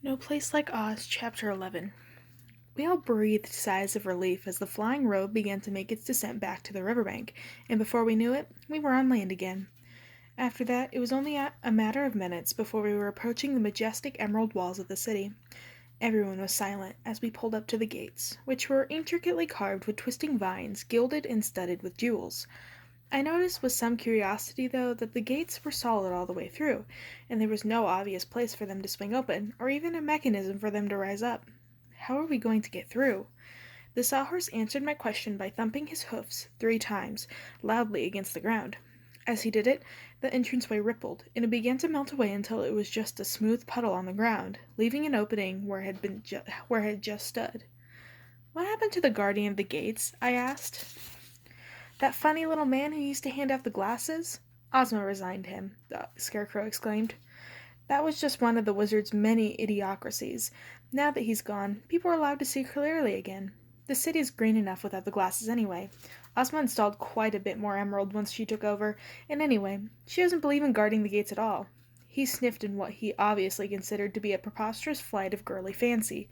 No Place Like Oz, Chapter 11. We all breathed sighs of relief as the flying robe began to make its descent back to the riverbank, and before we knew it, we were on land again. After that, it was only a matter of minutes before we were approaching the majestic emerald walls of the city. Everyone was silent as we pulled up to the gates, which were intricately carved with twisting vines, gilded and studded with jewels. I noticed with some curiosity, though, that the gates were solid all the way through, and there was no obvious place for them to swing open, or even a mechanism for them to rise up. How are we going to get through? The Sawhorse answered my question by thumping his hoofs 3 times, loudly against the ground. As he did it, the entranceway rippled, and it began to melt away until it was just a smooth puddle on the ground, leaving an opening where it had just stood. What happened to the guardian of the gates? I asked. That funny little man who used to hand out the glasses? Ozma resigned him, the Scarecrow exclaimed. That was just one of the wizard's many idiocracies. Now that he's gone, people are allowed to see clearly again. The city's green enough without the glasses anyway. Ozma installed quite a bit more emerald once she took over, and anyway, she doesn't believe in guarding the gates at all. He sniffed in what he obviously considered to be a preposterous flight of girly fancy.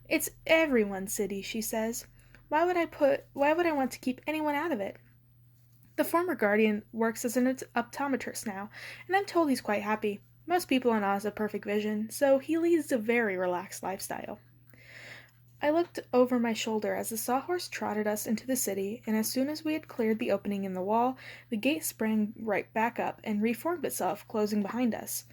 It's everyone's city, she says. Why would I want to keep anyone out of it? The former guardian works as an optometrist now, and I'm told he's quite happy. Most people in Oz have perfect vision, so he leads a very relaxed lifestyle. I looked over my shoulder as the Sawhorse trotted us into the city, and as soon as we had cleared the opening in the wall, the gate sprang right back up and reformed itself, closing behind us.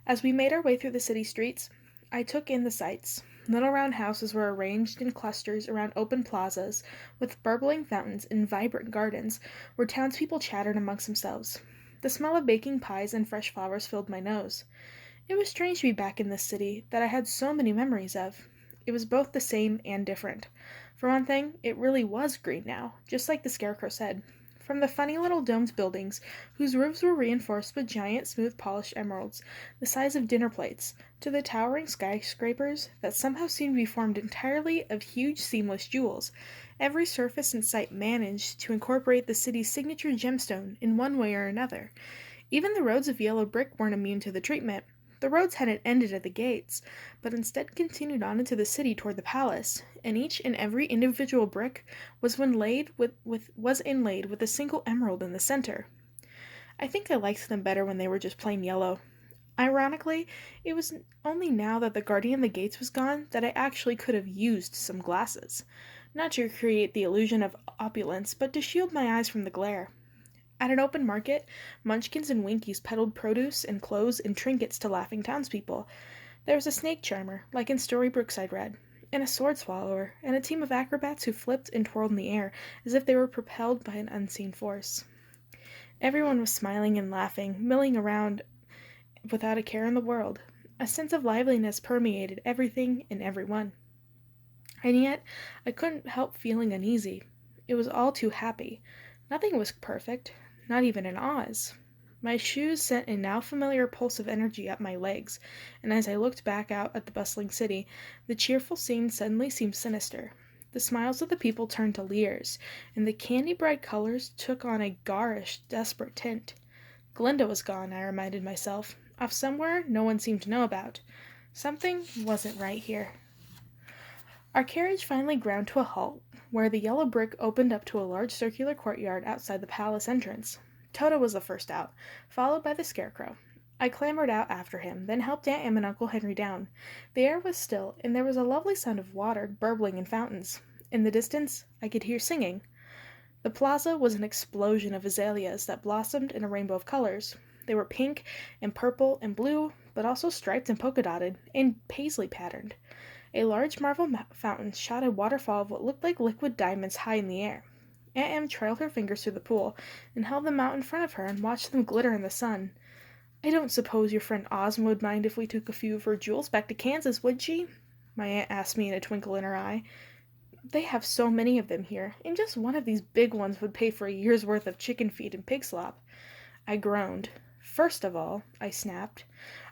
As we made our way through the city streets, I took in the sights. Little round houses were arranged in clusters around open plazas, with burbling fountains and vibrant gardens, where townspeople chattered amongst themselves. The smell of baking pies and fresh flowers filled my nose. It was strange to be back in this city that I had so many memories of. It was both the same and different. For one thing, it really was green now, just like the Scarecrow said. From the funny little domed buildings, whose roofs were reinforced with giant, smooth polished emeralds, the size of dinner plates, to the towering skyscrapers that somehow seemed to be formed entirely of huge, seamless jewels, every surface in sight managed to incorporate the city's signature gemstone in one way or another. Even the roads of yellow brick weren't immune to the treatment. The roads hadn't ended at the gates, but instead continued on into the city toward the palace, and each and every individual brick was inlaid with a single emerald in the center. I think I liked them better when they were just plain yellow. Ironically, it was only now that the guardian of the gates was gone that I actually could have used some glasses. Not to create the illusion of opulence, but to shield my eyes from the glare. At an open market, Munchkins and Winkies peddled produce and clothes and trinkets to laughing townspeople. There was a snake charmer, like in storybooks I'd read, and a sword swallower, and a team of acrobats who flipped and twirled in the air as if they were propelled by an unseen force. Everyone was smiling and laughing, milling around without a care in the world. A sense of liveliness permeated everything and everyone. And yet, I couldn't help feeling uneasy. It was all too happy. Nothing was perfect, not even in Oz. My shoes sent a now familiar pulse of energy up my legs, and as I looked back out at the bustling city, the cheerful scene suddenly seemed sinister. The smiles of the people turned to leers, and the candy-bright colors took on a garish, desperate tint. Glinda was gone, I reminded myself, off somewhere no one seemed to know about. Something wasn't right here. Our carriage finally ground to a halt, where the yellow brick opened up to a large circular courtyard outside the palace entrance. Toto was the first out, followed by the Scarecrow. I clambered out after him, then helped Aunt Em and Uncle Henry down. The air was still, and there was a lovely sound of water burbling in fountains. In the distance, I could hear singing. The plaza was an explosion of azaleas that blossomed in a rainbow of colors. They were pink and purple and blue, but also striped and polka-dotted, and paisley patterned. A large marble fountain shot a waterfall of what looked like liquid diamonds high in the air. Aunt Em trailed her fingers through the pool, and held them out in front of her and watched them glitter in the sun. I don't suppose your friend Ozma would mind if we took a few of her jewels back to Kansas, would she? My aunt asked me in a twinkle in her eye. They have so many of them here, and just one of these big ones would pay for a year's worth of chicken feed and pig slop. I groaned. First of all, I snapped,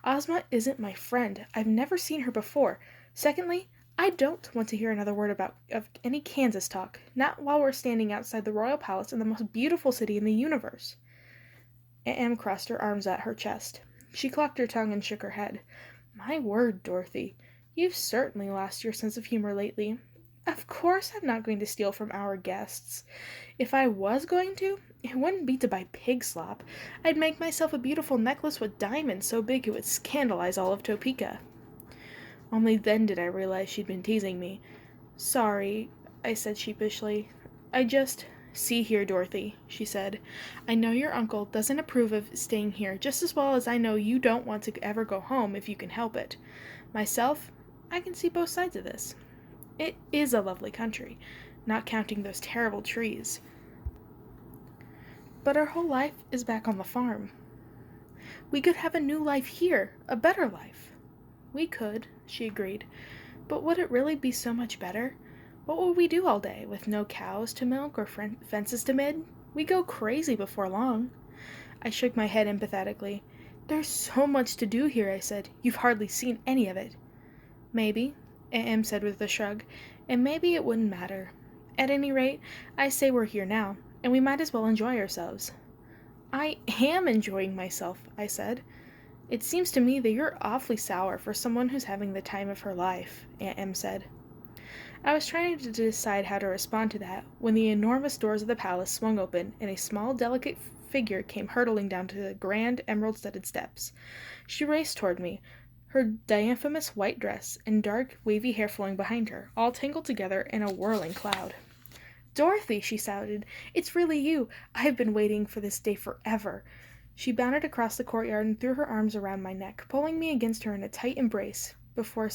Ozma isn't my friend. I've never seen her before. Secondly, I don't want to hear another word of any Kansas talk, not while we're standing outside the royal palace in the most beautiful city in the universe. Aunt Em crossed her arms at her chest. She clucked her tongue and shook her head. My word, Dorothy, You've certainly lost your sense of humor lately. Of course I'm not going to steal from our guests. If I was going to, it wouldn't be to buy pig slop. I'd make myself a beautiful necklace with diamonds so big it would scandalize all of Topeka. Only then did I realize she'd been teasing me. Sorry, I said sheepishly. I just. See here, Dorothy, she said. I know your uncle doesn't approve of staying here just as well as I know you don't want to ever go home if you can help it. Myself, I can see both sides of this. It is a lovely country, not counting those terrible trees. But our whole life is back on the farm. We could have a new life here, a better life. We could, she agreed. But would it really be so much better? What would we do all day, with no cows to milk or fences to mend? We'd go crazy before long. I shook my head empathetically. There's so much to do here, I said. You've hardly seen any of it. Maybe, Em said with a shrug, and maybe it wouldn't matter. At any rate, I say we're here now, and we might as well enjoy ourselves. I am enjoying myself, I said. It seems to me that you're awfully sour for someone who's having the time of her life, Aunt Em said. I was trying to decide how to respond to that when the enormous doors of the palace swung open and a small, delicate figure came hurtling down to the grand, emerald-studded steps. She raced toward me, her diaphanous white dress and dark, wavy hair flowing behind her, all tangled together in a whirling cloud. Dorothy, she shouted, it's really you. I have been waiting for this day forever. She bounded across the courtyard and threw her arms around my neck, pulling me against her in a tight embrace, before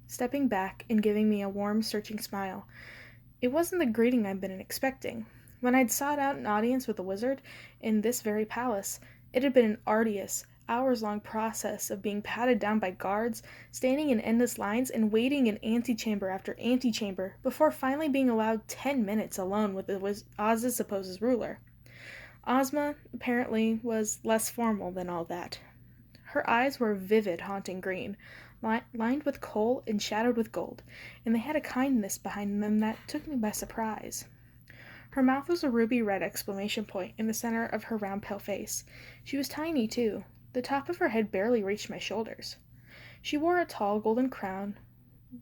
stepping back and giving me a warm, searching smile. It wasn't the greeting I'd been expecting. When I'd sought out an audience with the wizard in this very palace, it had been an arduous, hours-long process of being patted down by guards, standing in endless lines, and waiting in antechamber after antechamber before finally being allowed 10 minutes alone with Oz's supposed ruler. Ozma, apparently, was less formal than all that. Her eyes were vivid, haunting green, lined with kohl and shadowed with gold, and they had a kindness behind them that took me by surprise. Her mouth was a ruby red exclamation point in the center of her round pale face. She was tiny, too. The top of her head barely reached my shoulders. She wore a tall golden crown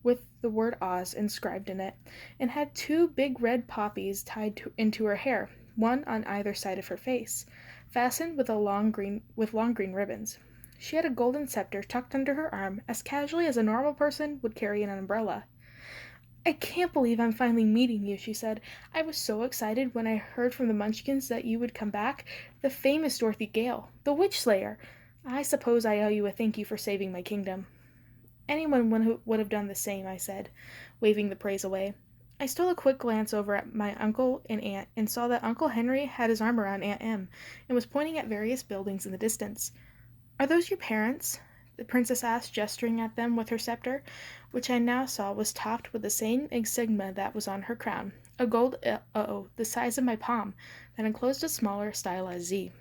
with the word Oz inscribed in it, and had two big red poppies tied into her hair, one on either side of her face, fastened with long green ribbons. She had a golden scepter tucked under her arm as casually as a normal person would carry an umbrella. I can't believe I'm finally meeting you, she said. I was so excited when I heard from the Munchkins that you would come back. The famous Dorothy Gale, the Witch Slayer. I suppose I owe you a thank you for saving my kingdom. Anyone would have done the same, I said, waving the praise away. I stole a quick glance over at my uncle and aunt and saw that Uncle Henry had his arm around Aunt Em and was pointing at various buildings in the distance. Are those your parents? The princess asked, gesturing at them with her scepter, which I now saw was topped with the same insignia that was on her crown, a gold the size of my palm, that enclosed a smaller stylized Z.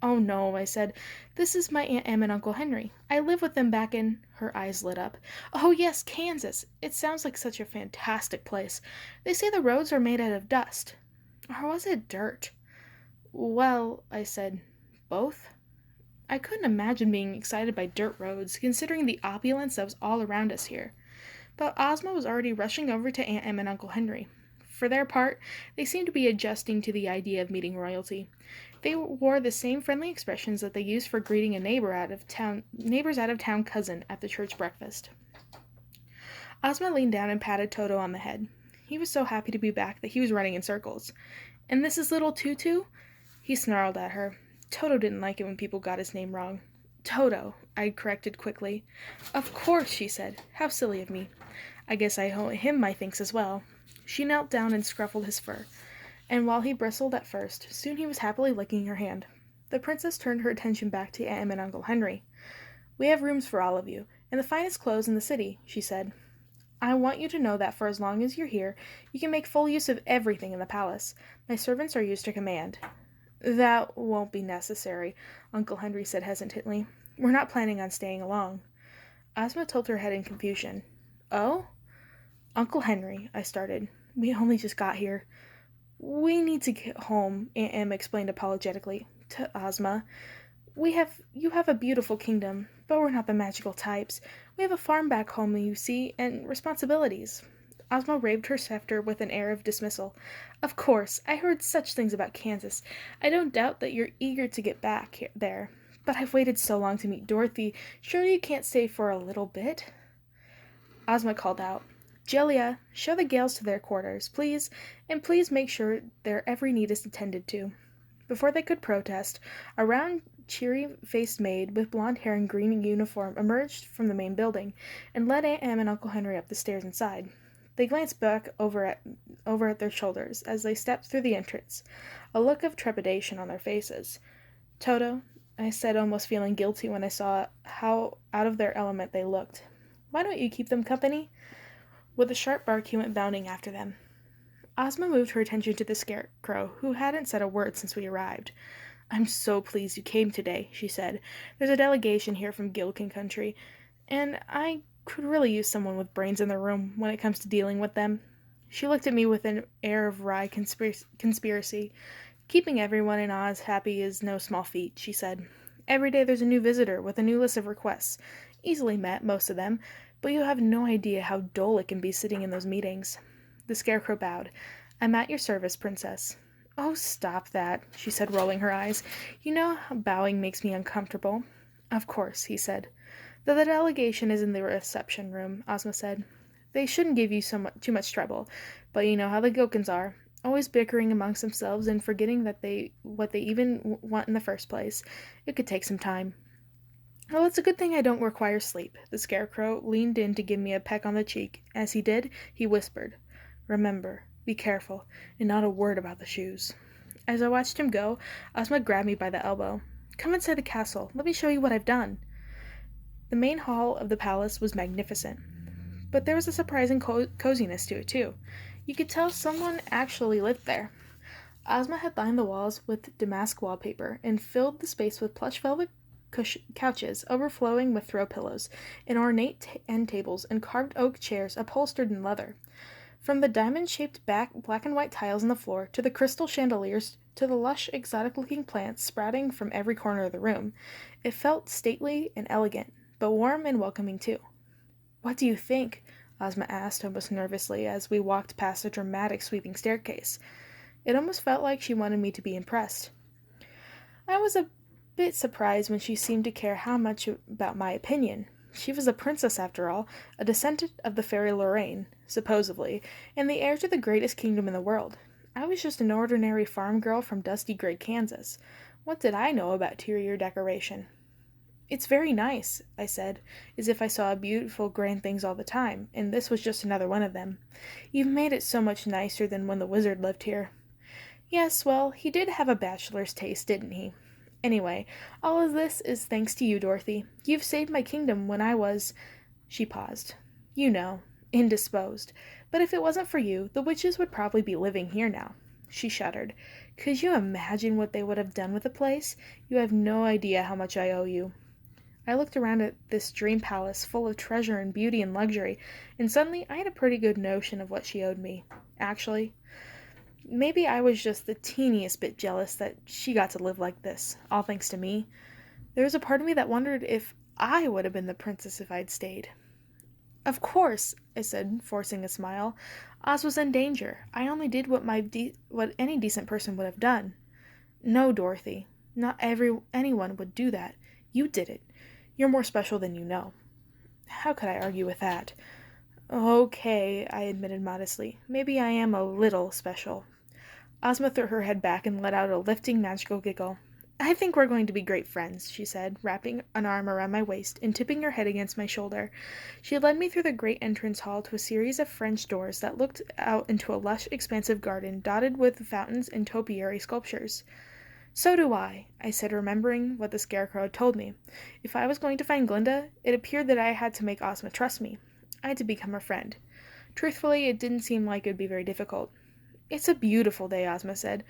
Oh no, I said. This is my Aunt Em and Uncle Henry. I live with them back in... Her eyes lit up. Oh yes, Kansas. It sounds like such a fantastic place. They say the roads are made out of dust. Or was it dirt? Well, I said, both. I couldn't imagine being excited by dirt roads, considering the opulence that was all around us here. But Ozma was already rushing over to Aunt Em and Uncle Henry. For their part, they seemed to be adjusting to the idea of meeting royalty. They wore the same friendly expressions that they used for greeting a neighbor's out-of-town cousin at the church breakfast. Ozma leaned down and patted Toto on the head. He was so happy to be back that he was running in circles. And this is little Tutu? He snarled at her. Toto didn't like it when people got his name wrong. Toto, I corrected quickly. Of course, she said. How silly of me. I guess I owe him my thanks as well. She knelt down and scruffled his fur, and while he bristled at first, soon he was happily licking her hand. The princess turned her attention back to Aunt Em and Uncle Henry. We have rooms for all of you, and the finest clothes in the city, she said. I want you to know that for as long as you're here, you can make full use of everything in the palace. My servants are used to command. That won't be necessary, Uncle Henry said hesitantly. We're not planning on staying long. Ozma tilted her head in confusion. Oh? Uncle Henry, I started. We only just got here. We need to get home, Aunt Em explained apologetically to Ozma. You have a beautiful kingdom, But we're not the magical types. We have a farm back home, you see, and responsibilities. Ozma waved her scepter with an air of dismissal. Of course, I heard such things about Kansas. I don't doubt that you're eager to get back there. But I've waited so long to meet Dorothy. Surely you can't stay for a little bit? Ozma called out, Jellia, show the Gales to their quarters, please, and please make sure their every need is attended to. Before they could protest, a round, cheery-faced maid with blonde hair and green uniform emerged from the main building and led Aunt Em and Uncle Henry up the stairs inside. They glanced back over at their shoulders as they stepped through the entrance, a look of trepidation on their faces. Toto, I said, almost feeling guilty when I saw how out of their element they looked. Why don't you keep them company? With a sharp bark, he went bounding after them. Ozma moved her attention to the Scarecrow, who hadn't said a word since we arrived. I'm so pleased you came today, she said. There's a delegation here from Gillikin Country, and I could really use someone with brains in the room when it comes to dealing with them. She looked at me with an air of wry conspiracy. Keeping everyone in Oz happy is no small feat, she said. Every day there's a new visitor with a new list of requests. Easily met, most of them, but you have no idea how dull it can be sitting in those meetings. The Scarecrow bowed. I'm at your service, Princess. Oh, stop that, she said, rolling her eyes. You know how bowing makes me uncomfortable. Of course, he said. The delegation is in the reception room, Ozma said. They shouldn't give you too much trouble, but you know how the Gilkins are. Always bickering amongst themselves and forgetting what they even want in the first place. It could take some time. Well, it's a good thing I don't require sleep. The Scarecrow leaned in to give me a peck on the cheek. As he did, he whispered, Remember, be careful, and not a word about the shoes. As I watched him go, Ozma grabbed me by the elbow. Come inside the castle. Let me show you what I've done. The main hall of the palace was magnificent, but there was a surprising coziness to it, too. You could tell someone actually lived there. Ozma had lined the walls with damask wallpaper and filled the space with plush velvet couches overflowing with throw pillows, and ornate end tables and carved oak chairs upholstered in leather. From the diamond-shaped black and white tiles on the floor to the crystal chandeliers to the lush, exotic-looking plants sprouting from every corner of the room, it felt stately and elegant, but warm and welcoming too. What do you think? Ozma asked almost nervously as we walked past a dramatic sweeping staircase. It almost felt like she wanted me to be impressed. I was a bit surprised when she seemed to care how much about my opinion. She was a princess, after all, a descendant of the fairy Lorraine, supposedly, and the heir to the greatest kingdom in the world. I was just an ordinary farm girl from dusty gray Kansas. What did I know about interior decoration? It's very nice, I said, as if I saw beautiful grand things all the time, and this was just another one of them. You've made it so much nicer than when the wizard lived here. Yes, well, he did have a bachelor's taste, didn't he? Anyway, all of this is thanks to you, Dorothy. You've saved my kingdom when I was... She paused. You know, indisposed. But if it wasn't for you, the witches would probably be living here now. She shuddered. Could you imagine what they would have done with the place? You have no idea how much I owe you. I looked around at this dream palace full of treasure and beauty and luxury, and suddenly I had a pretty good notion of what she owed me. Actually, maybe I was just the teeniest bit jealous that she got to live like this, all thanks to me. There was a part of me that wondered if I would have been the princess if I'd stayed. Of course, I said, forcing a smile. Oz was in danger. I only did what what any decent person would have done. No, Dorothy, not anyone would do that. You did it. You're more special than you know. How could I argue with that? Okay, I admitted modestly. Maybe I am a little special. Ozma threw her head back and let out a lifting, magical giggle. I think we're going to be great friends, she said, wrapping an arm around my waist and tipping her head against my shoulder. She led me through the great entrance hall to a series of French doors that looked out into a lush, expansive garden dotted with fountains and topiary sculptures. So do I said, remembering what the Scarecrow had told me. If I was going to find Glinda, it appeared that I had to make Ozma trust me. I had to become her friend. Truthfully, it didn't seem like it would be very difficult. It's a beautiful day, Ozma said.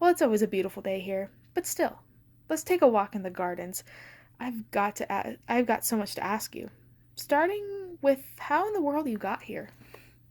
Well, it's always a beautiful day here, but still. Let's take a walk in the gardens. I've got so much to ask you. Starting with how in the world you got here.